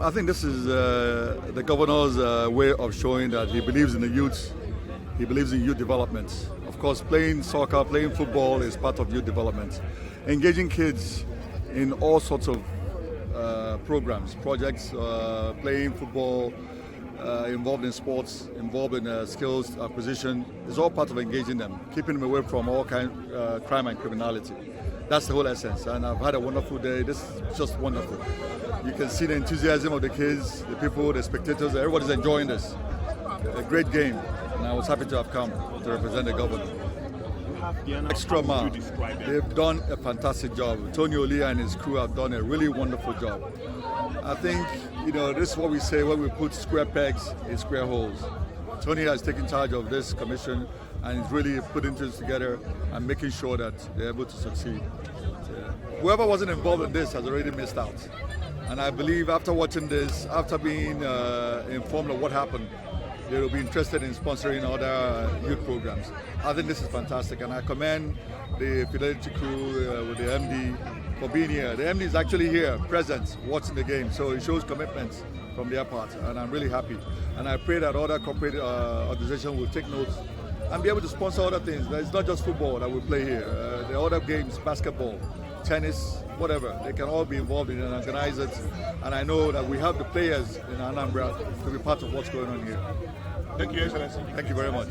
I think this is the governor's way of showing that he believes in the youth. He believes in youth development. Of course, playing soccer, playing football is part of youth development. Engaging kids in all sorts of programs, projects, playing football, involved in sports, involved in skills acquisition, is all part of engaging them, keeping them away from all kind crime and criminality. That's the whole essence, and I've had a wonderful day. This is just wonderful. You can see the enthusiasm of the kids, the people, the spectators. Everybody's enjoying this. A great game, and I was happy to have come to represent the governor. Extra mile. They've done a fantastic job. Tony Olia and his crew have done a really wonderful job. I think, this is what we say when we put square pegs in square holes. Tony has taken charge of this commission and is really putting things together and making sure that they're able to succeed. Whoever wasn't involved in this has already missed out. And I believe after watching this, after being informed of what happened, they will be interested in sponsoring other youth programs. I think this is fantastic, and I commend the Fidelity crew with the MD for being here. The MD is actually here, present, watching the game, so it shows commitment from their part, and I'm really happy. And I pray that other corporate organizations will take notes and be able to sponsor other things. It's not just football that we play here. The other games, basketball, tennis, whatever, they can all be involved in and organize it. And I know that we have the players in Anambra to be part of what's going on here. Thank you, Excellency. Thank you very much.